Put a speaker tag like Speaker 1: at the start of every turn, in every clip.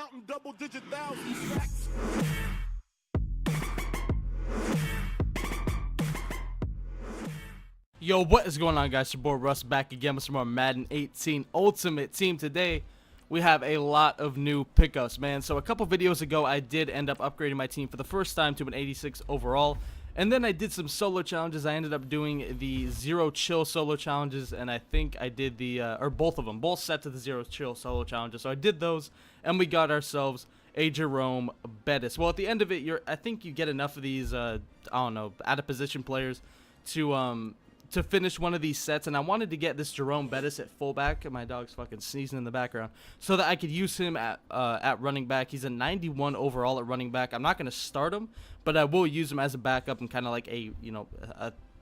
Speaker 1: counting double-digit thousands. Facts.
Speaker 2: Yo, what is going on, guys? Your boy Russ back again with some more Madden 18 Ultimate Team. Today, we have a lot of new pickups, man. So a couple videos ago, I did end up upgrading my team for the first time to an 86 overall. And then I did some solo challenges. I ended up doing the Zero Chill solo challenges, and I think I did the, or both of them, both set to the Zero Chill solo challenges. So I did those, and we got ourselves a Jerome Bettis. Well, at the end of it, I think you get enough of these, I don't know, out of position players to finish one of these sets, and I wanted to get this Jerome Bettis at fullback. My dog's fucking sneezing in the background, so that I could use him at running back. He's a 91 overall at running back. I'm not going to start him, but I will use him as a backup and kind of like a, you know,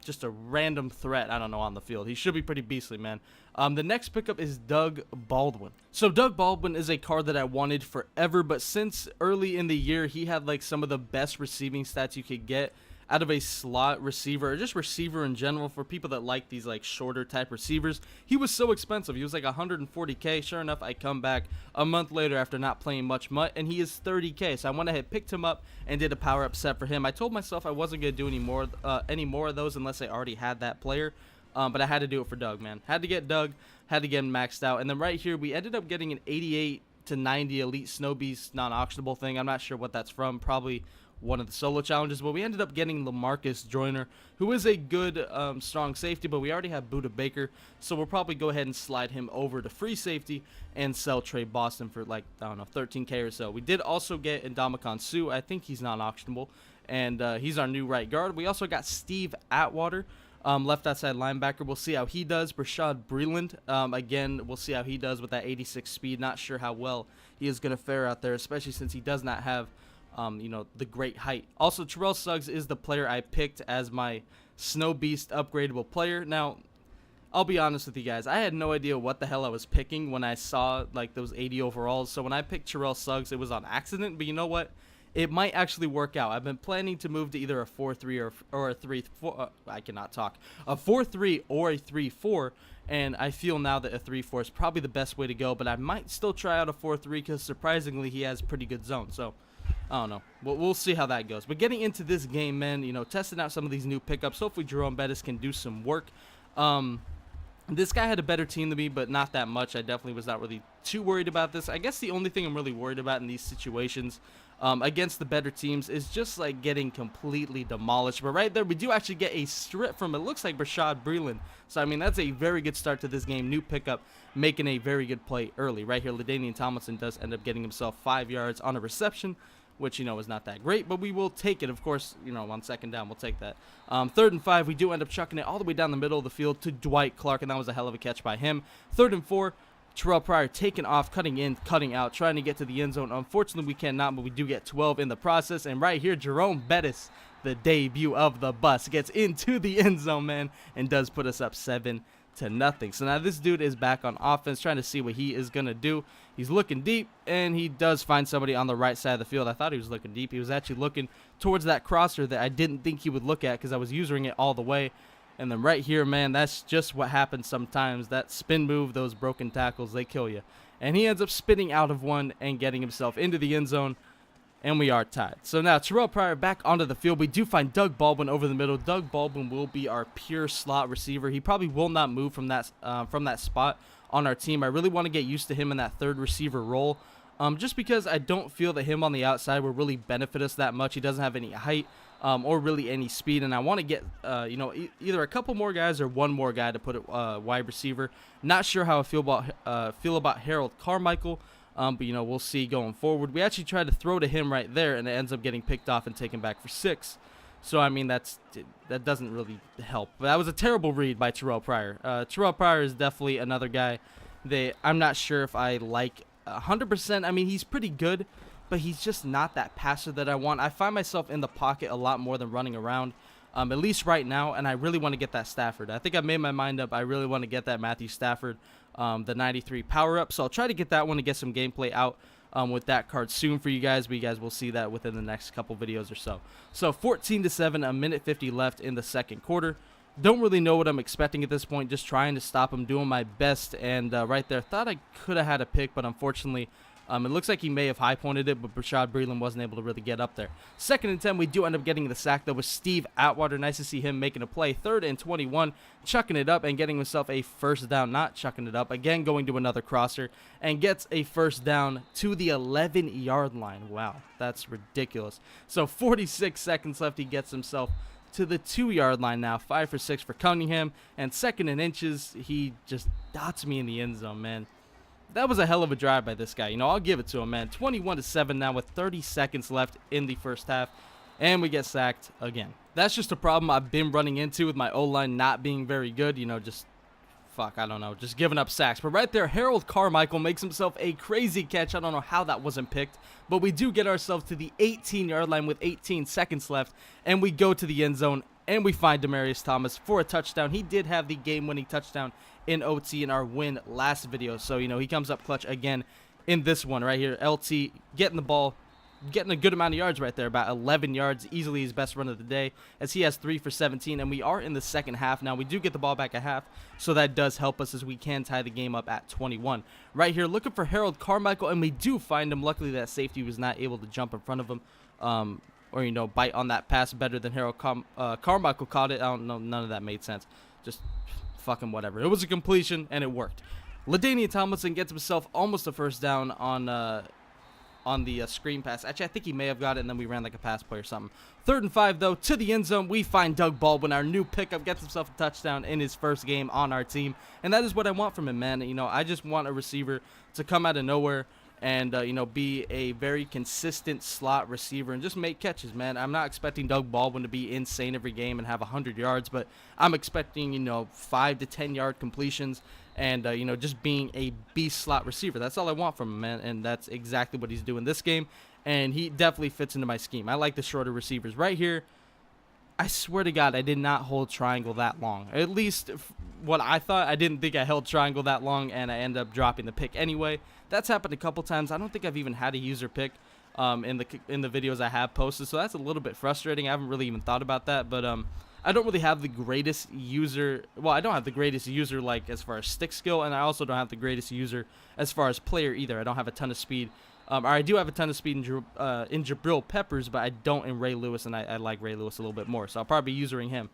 Speaker 2: just a random threat, I don't know, on the field. He should be pretty beastly, man. The next pickup is Doug Baldwin. So Doug Baldwin is a card that I wanted forever, but since early in the year, he had like some of the best receiving stats you could get out of a slot receiver, or just receiver in general, for people that like these like shorter type receivers. He was so expensive. He was like 140k. Sure enough, I come back a month later after not playing much MUT, and he is 30k. So I went ahead, picked him up, and did a power up set for him. I told myself I wasn't gonna do any more of those unless I already had that player. But I had to do it for Doug, man. Had to get Doug, had to get him maxed out. And then right here, we ended up getting an 88 to 90 Elite Snow Beast non-auctionable thing. I'm not sure what that's from. Probably one of the solo challenges, but we ended up getting LaMarcus Joyner, who is a good strong safety, but we already have Buda Baker, so we'll probably go ahead and slide him over to free safety and sell Trey Boston for like, I don't know, 13k or so. We did also get Ndamukong Suh. I think he's non-auctionable, and he's our new right guard. We also got Steve Atwater, left outside linebacker. We'll see how he does. Rashad Breeland, again, we'll see how he does with that 86 speed. Not sure how well he is going to fare out there, especially since he does not have you know, the great height. Also, Terrell Suggs is the player I picked as my Snow Beast upgradable player. Now, I'll be honest with you guys, I had no idea what the hell I was picking when I saw like those 80 overalls. So when I picked Terrell Suggs, it was on accident, but you know what? It might actually work out. I've been planning to move to either a 4-3 or a 3-4. I cannot talk. A 4-3 or a 3-4. And I feel now that a 3-4 is probably the best way to go. But I might still try out a 4-3 because surprisingly he has pretty good zone. So I don't know. We'll see how that goes. But getting into this game, man, you know, testing out some of these new pickups. Hopefully Jerome Bettis can do some work. This guy had a better team than me, but not that much. I definitely was not really too worried about this. I guess the only thing I'm really worried about in these situations against the better teams is just like getting completely demolished. But right there, we do actually get a strip from, it looks like, Rashad Breeland. So, I mean, that's a very good start to this game. New pickup, making a very good play early. Right here, LaDainian Tomlinson does end up getting himself 5 yards on a reception, which, you know, is not that great, but we will take it. Of course, you know, on second down, we'll take that. 3rd and 5, we do end up chucking it all the way down the middle of the field to Dwight Clark, and that was a hell of a catch by him. 3rd and 4, Terrell Pryor taking off, cutting in, cutting out, trying to get to the end zone. Unfortunately, we cannot, but we do get 12 in the process. And right here, Jerome Bettis, the debut of the bus, gets into the end zone, man, and does put us up 7-0. So now this dude is back on offense, trying to see what he is going to do. He's looking deep, and he does find somebody on the right side of the field. I thought he was looking deep. He was actually looking towards that crosser that I didn't think he would look at because I was using it all the way. And then right here, man, that's just what happens sometimes. That spin move, those broken tackles, they kill you. And he ends up spinning out of one and getting himself into the end zone. And we are tied. So now Terrell Pryor back onto the field. We do find Doug Baldwin over the middle. Doug Baldwin will be our pure slot receiver. He probably will not move from that spot on our team. I really want to get used to him in that third receiver role. Just because I don't feel that him on the outside will really benefit us that much. He doesn't have any height or really any speed. And I want to get, you know, either a couple more guys or one more guy to put it wide receiver. Not sure how I feel about Harold Carmichael. But, you know, we'll see going forward. We actually tried to throw to him right there, and it ends up getting picked off and taken back for 6. So, I mean, that doesn't really help. But that was a terrible read by Terrell Pryor. Terrell Pryor is definitely another guy that I'm not sure if I like 100%. I mean, he's pretty good, but he's just not that passer that I want. I find myself in the pocket a lot more than running around. At least right now, and I really want to get that Stafford. I think I made my mind up. I really want to get that Matthew Stafford, the 93 power-up. So I'll try to get that one to get some gameplay out with that card soon for you guys. But you guys will see that within the next couple videos or so. So 14-7, a minute 50 left in the second quarter. Don't really know what I'm expecting at this point. Just trying to stop him, doing my best. And right there, thought I could have had a pick, but unfortunately It looks like he may have high pointed it, but Bashaud Breeland wasn't able to really get up there. 2nd and 10, we do end up getting the sack. That was Steve Atwater. Nice to see him making a play. 3rd and 21, chucking it up and getting himself a first down. Not chucking it up, again going to another crosser, and gets a first down to the 11-yard line. Wow, that's ridiculous. So 46 seconds left. He gets himself to the 2-yard line now. 5 for 6 for Cunningham, and 2nd and inches, he just dots me in the end zone, man. That was a hell of a drive by this guy. You know, I'll give it to him, man. 21-7 now with 30 seconds left in the first half, and we get sacked again. That's just a problem I've been running into with my O-line not being very good. You know, just just giving up sacks. But right there, Harold Carmichael makes himself a crazy catch. I don't know how that wasn't picked, but we do get ourselves to the 18-yard line with 18 seconds left, and we go to the end zone, and we find Demaryius Thomas for a touchdown. He did have the game-winning touchdown in OT in our win last video, so, you know, he comes up clutch again in this one right here. LT getting the ball, getting a good amount of yards right there, about 11 yards, easily his best run of the day, as he has 3 for 17, and we are in the second half now. We do get the ball back at half, so that does help us as we can tie the game up at 21. Right here, looking for Harold Carmichael, and we do find him. Luckily, that safety was not able to jump in front of him, or, you know, bite on that pass better than Harold Carmichael caught it. I don't know, none of that made sense. Just fucking whatever. It was a completion, and it worked. LaDainian Tomlinson gets himself almost a first down on the screen pass. Actually, I think he may have got it, and then we ran like a pass play or something. 3rd and 5, though, to the end zone. We find Doug Baldwin, our new pickup, gets himself a touchdown in his first game on our team, and that is what I want from him, man. You know, I just want a receiver to come out of nowhere and, you know, be a very consistent slot receiver and just make catches, man. I'm not expecting Doug Baldwin to be insane every game and have 100 yards, but I'm expecting, you know, 5 to 10-yard completions and, you know, just being a beast slot receiver. That's all I want from him, man, and that's exactly what he's doing this game, and he definitely fits into my scheme. I like the shorter receivers. Right here, I swear to God, I did not hold triangle that long. At least what I thought. I didn't think I held triangle that long, and I ended up dropping the pick anyway. That's happened a couple times. I don't think I've even had a user pick in the videos I have posted, so that's a little bit frustrating. I haven't really even thought about that, but I don't really have the greatest user. Well, I don't have the greatest user like as far as stick skill, and I also don't have the greatest user as far as player either. I don't have a ton of speed. Or I do have a ton of speed in Jabril Peppers, but I don't in Ray Lewis, and I like Ray Lewis a little bit more, so I'll probably be using him.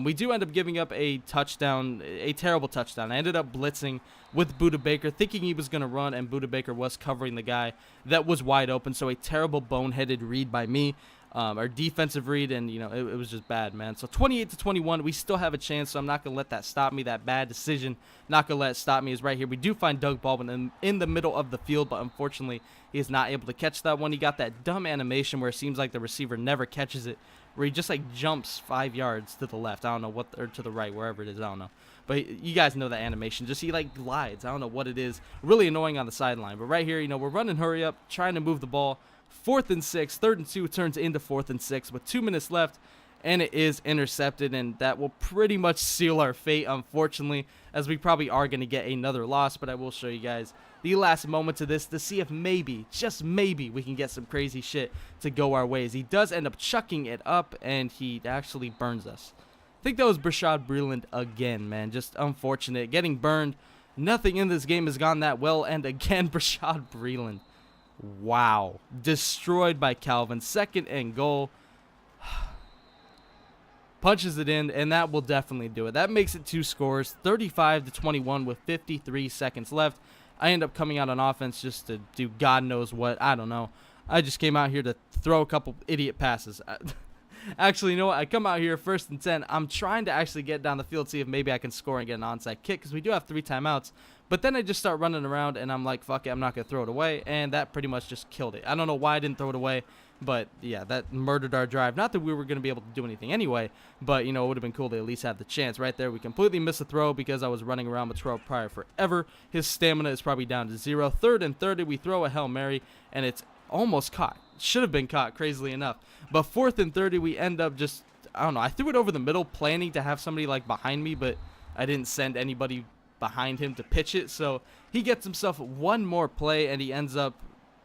Speaker 2: We do end up giving up a touchdown, a terrible touchdown. I ended up blitzing with Buda Baker, thinking he was going to run, and Buda Baker was covering the guy that was wide open, so a terrible boneheaded read by me. Our defensive read, and, you know, it was just bad, man. So 28-21, we still have a chance, so I'm not going to let that stop me. That bad decision, not going to let it stop me, is right here. We do find Doug Baldwin in the middle of the field, but unfortunately, he is not able to catch that one. He got that dumb animation where it seems like the receiver never catches it, where he just, like, jumps 5 yards to the left. I don't know what, or to the right, wherever it is, I don't know. But you guys know that animation. Just he, like, glides. I don't know what it is. Really annoying on the sideline. But right here, you know, we're running hurry up, trying to move the ball. 4th and 6, 3rd and 2 turns into 4th and 6 with 2 minutes left, and it is intercepted, and that will pretty much seal our fate, unfortunately, as we probably are going to get another loss. But I will show you guys the last moments of this to see if maybe, just maybe, we can get some crazy shit to go our ways. He does end up chucking it up, and he actually burns us. I think that was Bashaud Breeland again, man. Just unfortunate. Getting burned. Nothing in this game has gone that well, and again, Bashaud Breeland. Wow. Destroyed by Calvin. 2nd and goal. Punches it in, and that will definitely do it. That makes it 2 scores, 35-21 with 53 seconds left. I end up coming out on offense just to do God knows what. I don't know. I just came out here to throw a couple idiot passes. Actually, you know what? I come out here 1st and 10. I'm trying to actually get down the field, see if maybe I can score and get an onside kick, because we do have 3 timeouts. But then I just start running around, and I'm like, fuck it, I'm not going to throw it away. And that pretty much just killed it. I don't know why I didn't throw it away, but yeah, that murdered our drive. Not that we were going to be able to do anything anyway, but, you know, it would have been cool to at least have the chance. Right there, we completely missed a throw because I was running around with Terrell Pryor forever. His stamina is probably down to 0. 3rd and 30, we throw a Hail Mary, and it's almost caught. Should have been caught, crazily enough. But 4th and 30, we end up just, I don't know, I threw it over the middle, planning to have somebody, like, behind me, but I didn't send anybody behind him to pitch it, so he gets himself one more play, and he ends up,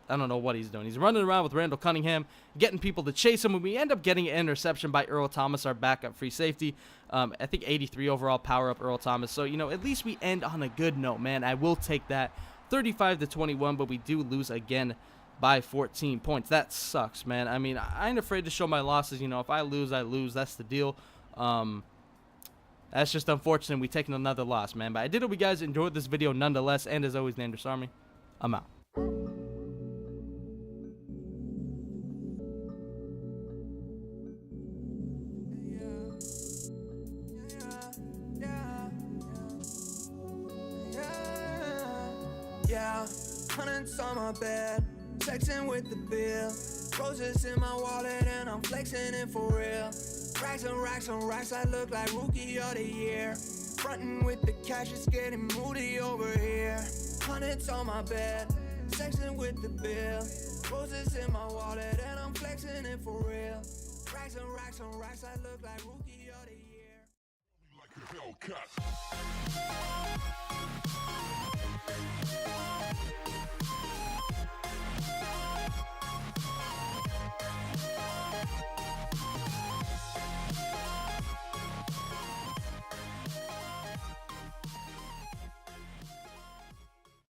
Speaker 2: I don't know what he's doing. He's running around with Randall Cunningham, getting people to chase him, and we end up getting an interception by Earl Thomas, our backup free safety. I think 83 overall power up Earl Thomas, so, you know, at least we end on a good note, man. I will take that. 35-21, but we do lose again by 14 points. That sucks, man. I mean, I ain't afraid to show my losses. You know, if I lose, I lose. That's the deal. That's just unfortunate. We taking another loss, man. But I did hope you guys enjoyed this video nonetheless. And as always, Nanders Army, I'm out.
Speaker 3: Yeah, hundreds on my bed, flexing with the bill. Roses in my wallet and I'm flexing it for real. Racks and racks and racks, I look like rookie of the year. Frontin' with the cash, it's getting moody over here. Hundreds on my bed, flexing with the bill. Roses in my wallet and I'm flexing it for real. Racks and racks and racks, I look like rookie of the year.
Speaker 1: Like a Hellcat.